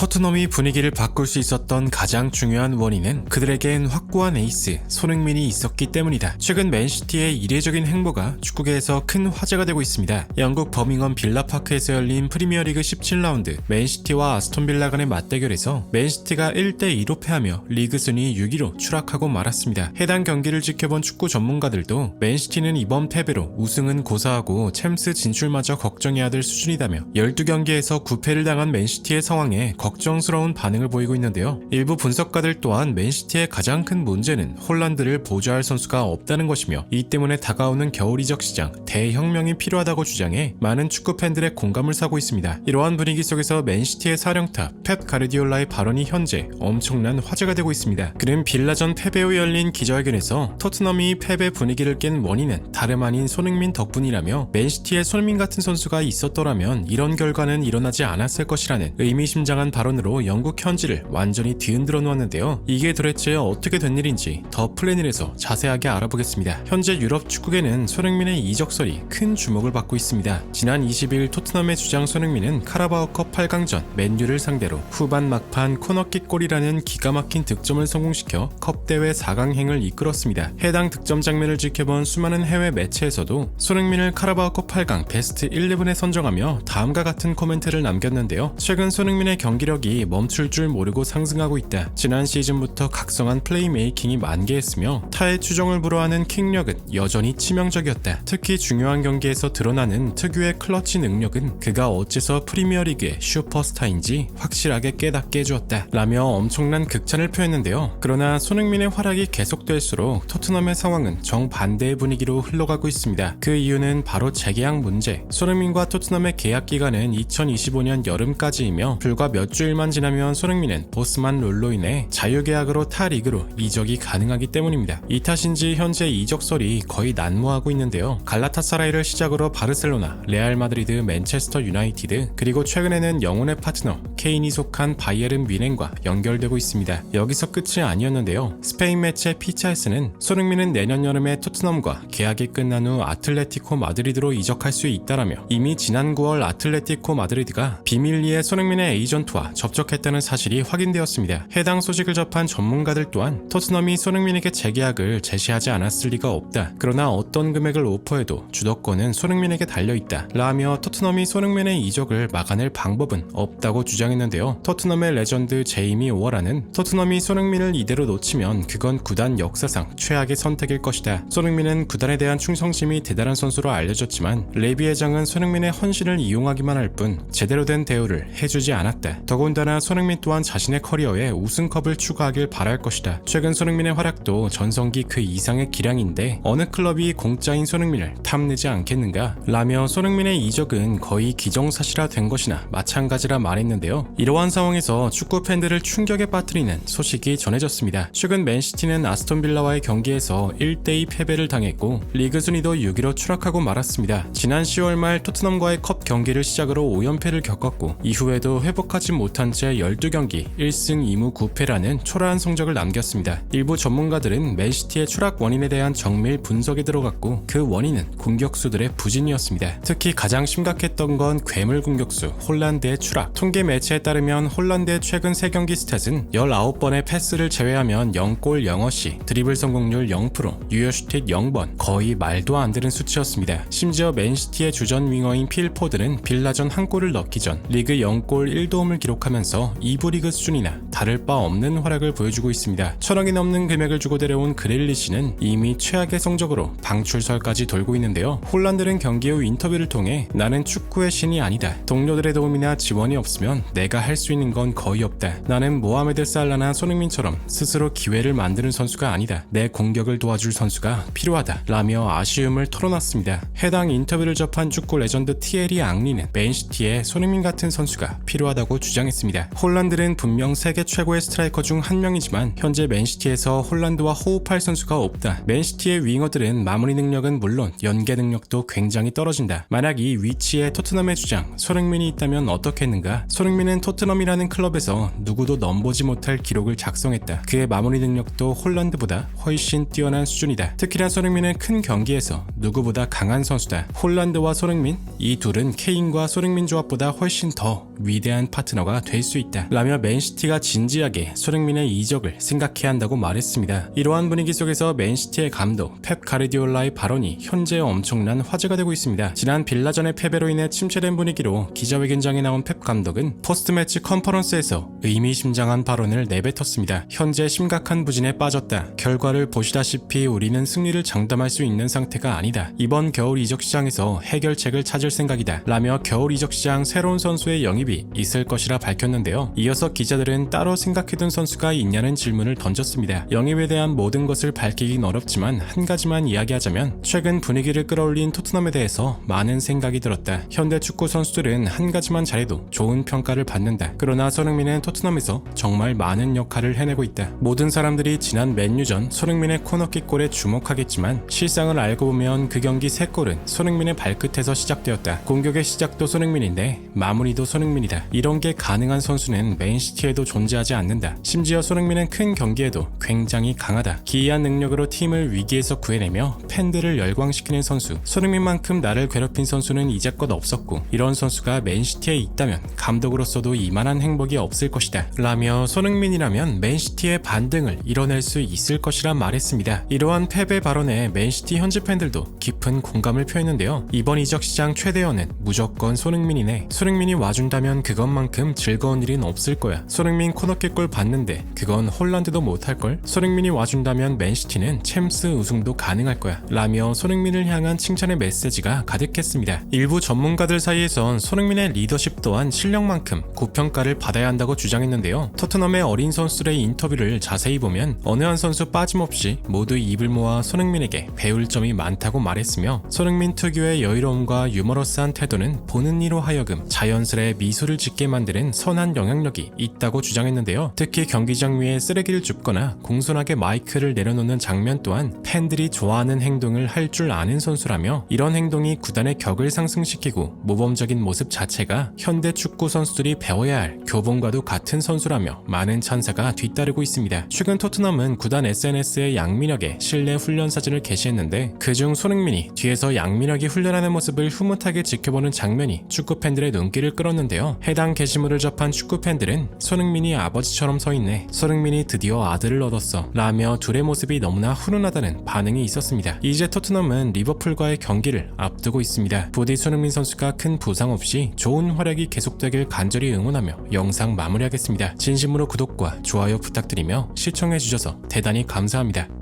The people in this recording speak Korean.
토트넘이 분위기를 바꿀 수 있었던 가장 중요한 원인은 그들에겐 확고한 에이스 손흥민이 있었기 때문이다. 최근 맨시티의 이례적인 행보가 축구계에서 큰 화제가 되고 있습니다. 영국 버밍엄 빌라파크에서 열린 프리미어리그 17라운드 맨시티와 아스톤빌라 간의 맞대결에서 맨시티가 1대2로 패하며 리그 순위 6위로 추락하고 말았습니다. 해당 경기를 지켜본 축구 전문가들도 맨시티는 이번 패배로 우승은 고사하고 챔스 진출마저 걱정해야 될 수준이다며 12경기에서 9패를 당한 맨시티의 상황에 걱정스러운 반응을 보이고 있는데요. 일부 분석가들 또한 맨시티의 가장 큰 문제는 홀란드를 보좌할 선수가 없다는 것이며 이 때문에 다가오는 겨울 이적 시장 대혁명이 필요하다고 주장해 많은 축구 팬들의 공감을 사고 있습니다. 이러한 분위기 속에서 맨시티의 사령탑 펩 가르디올라의 발언이 현재 엄청난 화제가 되고 있습니다. 그는 빌라전 패배 후 열린 기자회견에서 토트넘이 패배 분위기를 깬 원인은 다름 아닌 손흥민 덕분이라며 맨시티에 손흥민 같은 선수가 있었더라면 이런 결과는 일어나지 않았을 것이라는 의미심장한 발언으로 영국 현지를 완전히 뒤흔들어 놓았는데요. 이게 도대체 어떻게 된 일인지 더 플래닛에서 자세하게 알아보겠습니다. 현재 유럽 축구계는 손흥민의 이적설이 큰 주목을 받고 있습니다. 지난 20일 토트넘의 주장 손흥민은 카라바오컵 8강전 맨유를 상대로 후반 막판 코너킥 골이라는 기가 막힌 득점을 성공시켜 컵대회 4강행을 이끌었습니다. 해당 득점 장면을 지켜본 수많은 해외 매체에서도 손흥민을 카라바오컵 8강 베스트 11에 선정하며 다음과 같은 코멘트를 남겼는데요. 최근 손흥민의 경기력이 멈출 줄 모르고 상승하고 있다. 지난 시즌부터 각성한 플레이메이킹이 만개했으며 타의 추종을 불허하는 킥력은 여전히 치명적이었다. 특히 중요한 경기에서 드러나는 특유의 클러치 능력은 그가 어째서 프리미어리그의 슈퍼스타인지 확실하게 깨닫게 해주었다. 라며 엄청난 극찬을 표했는데요. 그러나 손흥민의 활약이 계속될수록 토트넘의 상황은 정반대의 분위기로 흘러가고 있습니다. 그 이유는 바로 재계약 문제. 손흥민과 토트넘의 계약 기간은 2025년 여름까지이며 불과 몇 주일만 지나면 손흥민은 보스만 룰로 인해 자유계약으로 타 리그로 이적이 가능하기 때문입니다. 이 탓인지 현재 이적설이 거의 난무하고 있는데요. 갈라타사라이를 시작으로 바르셀로나, 레알 마드리드, 맨체스터 유나이티드 그리고 최근에는 영혼의 파트너 케인이 속한 바이에른 뮌헨과 연결되고 있습니다. 여기서 끝이 아니었는데요. 스페인 매체 피차에스는 손흥민은 내년 여름에 토트넘과 계약이 끝난 후 아틀레티코 마드리드로 이적할 수 있다라며 이미 지난 9월 아틀레티코 마드리드가 비밀리에 손흥민의 에이전트와 접촉했다는 사실이 확인되었습니다. 해당 소식을 접한 전문가들 또한 토트넘이 손흥민에게 재계약을 제시하지 않았을 리가 없다. 그러나 어떤 금액을 오퍼해도 주도권은 손흥민에게 달려있다. 라며 토트넘이 손흥민의 이적을 막아낼 방법은 없다고 주장했는데요. 토트넘의 레전드 제이미 오어라는 토트넘이 손흥민을 이대로 놓치면 그건 구단 역사상 최악의 선택일 것이다. 손흥민은 구단에 대한 충성심이 대단한 선수로 알려졌지만 레비 회장은 손흥민의 헌신을 이용하기만 할 뿐 제대로 된 대우를 해주지 않았다. 더군다나 손흥민 또한 자신의 커리어에 우승컵을 추구하길 바랄 것이다. 최근 손흥민의 활약도 전성기 그 이상의 기량인데 어느 클럽이 공짜인 손흥민을 탐내지 않겠는가? 라며 손흥민의 이적은 거의 기정사실화된 것이나 마찬가지라 말했는데요. 이러한 상황에서 축구 팬들을 충격에 빠뜨리는 소식이 전해졌습니다. 최근 맨시티는 아스톤빌라와의 경기에서 1대2 패배를 당했고 리그 순위도 6위로 추락하고 말았습니다. 지난 10월 말 토트넘과의 컵 경기를 시작으로 5연패를 겪었고 이후에도 회복하지 못한 채 12경기 1승 2무 9패라는 초라한 성적을 남겼습니다. 일부 전문가들은 맨시티의 추락 원인에 대한 정밀 분석에 들어갔고 그 원인은 공격수들의 부진이었습니다. 특히 가장 심각했던 건 괴물 공격수 홀란드의 추락. 통계 매체에 따르면 홀란드의 최근 3경기 스탯은 19번의 패스를 제외하면 0골 0어시, 드리블 성공률 0%, 유효슈팅 0번, 거의 말도 안 되는 수치였습니다. 심지어 맨시티의 주전 윙어인 필 포드는 빌라전 한 골을 넣기 전 리그 0골 1도움을 기록하면서 2부 리그 수준이나 다를 바 없는 활약을 보여주고 있습니다. 1000억이 넘는 금액을 주고 데려온 그릴리시는 이미 최악의 성적으로 방출설까지 돌고 있는데요. 홀란드는 경기 후 인터뷰를 통해 나는 축구의 신이 아니다. 동료들의 도움이나 지원이 없으면 내가 할 수 있는 건 거의 없다. 나는 모하메드 살라나 손흥민처럼 스스로 기회를 만드는 선수가 아니다. 내 공격을 도와줄 선수가 필요하다. 라며 아쉬움을 털어놨습니다. 해당 인터뷰를 접한 축구 레전드 티에리 앙리는 맨시티에 손흥민 같은 선수가 필요하다고 주장했습니다. 홀란드는 분명 세계 최고의 스트라이커 중 한 명이지만 현재 맨시티에서 홀란드와 호흡할 선수가 없다. 맨시티의 윙어들은 마무리 능력은 물론 연계 능력도 굉장히 떨어진다. 만약 이 위치에 토트넘의 주장 손흥민이 있다면 어떻겠는가? 손흥민은 토트넘이라는 클럽에서 누구도 넘보지 못할 기록을 작성했다. 그의 마무리 능력도 홀란드보다 훨씬 뛰어난 수준이다. 특히나 손흥민은 큰 경기에서 누구보다 강한 선수다. 홀란드와 손흥민, 이 둘은 케인과 손흥민 조합보다 훨씬 더 위대한 파트너가 멤버가 될 수 있다 라며 맨시티가 진지하게 손흥민의 이적을 생각해야 한다고 말했습니다. 이러한 분위기 속에서 맨시티의 감독 펩 가르디올라의 발언이 현재 엄청난 화제가 되고 있습니다. 지난 빌라전의 패배로 인해 침체된 분위기로 기자회견장에 나온 펩 감독은 포스트매치 컨퍼런스에서 의미심장한 발언을 내뱉었습니다. 현재 심각한 부진에 빠졌다. 결과를 보시다시피 우리는 승리를 장담할 수 있는 상태가 아니다. 이번 겨울 이적 시장에서 해결책을 찾을 생각이다 라며 겨울 이적 시장 새로운 선수의 영입이 있을 것이라 밝혔는데요. 이어서 기자들은 따로 생각해둔 선수가 있냐는 질문을 던졌습니다. 영입에 대한 모든 것을 밝히긴 어렵지만 한 가지만 이야기하자면 최근 분위기를 끌어올린 토트넘에 대해서 많은 생각이 들었다. 현대 축구 선수들은 한 가지만 잘해도 좋은 평가를 받는다. 그러나 손흥민은 토트넘에서 정말 많은 역할을 해내고 있다. 모든 사람들이 지난 맨유전 손흥민의 코너킥 골에 주목하겠지만 실상을 알고 보면 그 경기 3골은 손흥민의 발끝에서 시작되었다. 공격의 시작도 손흥민인데 마무리도 손흥민이다. 이런 게 가능한 선수는 맨시티에도 존재하지 않는다. 심지어 손흥민은 큰 경기에도 굉장히 강하다. 기이한 능력으로 팀을 위기에서 구해내며 팬들을 열광시키는 선수. 손흥민만큼 나를 괴롭힌 선수는 이제껏 없었고 이런 선수가 맨시티에 있다면 감독으로서도 이만한 행복이 없을 것이다 라며 손흥민이라면 맨시티의 반등을 이뤄낼 수 있을 것이라 말했습니다. 이러한 패배 발언에 맨시티 현지 팬들도 깊은 공감을 표했는데요. 이번 이적 시장 최대어는 무조건 손흥민이네. 손흥민이 와준다면 그것만큼 즐거운 일은 없을 거야. 손흥민 코너킥 골 봤는데 그건 홀란드도 못할걸? 손흥민이 와준다면 맨시티는 챔스 우승도 가능할 거야 라며 손흥민을 향한 칭찬의 메시지가 가득했습니다. 일부 전문가들 사이에선 손흥민의 리더십 또한 실력만큼 고평가를 받아야 한다고 주장했는데요. 토트넘의 어린 선수들의 인터뷰를 자세히 보면 어느 한 선수 빠짐없이 모두 입을 모아 손흥민에게 배울 점이 많다고 말했으며 손흥민 특유의 여유로움과 유머러스한 태도는 보는 이로 하여금 자연스레 미소를 짓게 만드는 선한 영향력이 있다고 주장했는데요. 특히 경기장 위에 쓰레기를 줍거나 공손하게 마이크를 내려놓는 장면 또한 팬들이 좋아하는 행동을 할 줄 아는 선수라며 이런 행동이 구단의 격을 상승시키고 모범적인 모습 자체가 현대 축구 선수들이 배워야 할 교본과도 같은 선수라며 많은 찬사가 뒤따르고 있습니다. 최근 토트넘은 구단 SNS에 양민혁의 실내 훈련 사진을 게시했는데 그중 손흥민이 뒤에서 양민혁이 훈련하는 모습을 흐뭇하게 지켜보는 장면이 축구 팬들의 눈길을 끌었는데요. 해당 게시물을 접한 축구 팬들은 손흥민이 아버지처럼 서 있네. 손흥민이 드디어 아들을 얻었어 라며 둘의 모습이 너무나 훈훈하다는 반응이 있었습니다. 이제 토트넘은 리버풀과의 경기를 앞두고 있습니다. 부디 손흥민 선수가 큰 부상 없이 좋은 활약이 계속되길 간절히 응원하며 영상 마무리하겠습니다. 진심으로 구독과 좋아요 부탁드리며 시청해주셔서 대단히 감사합니다.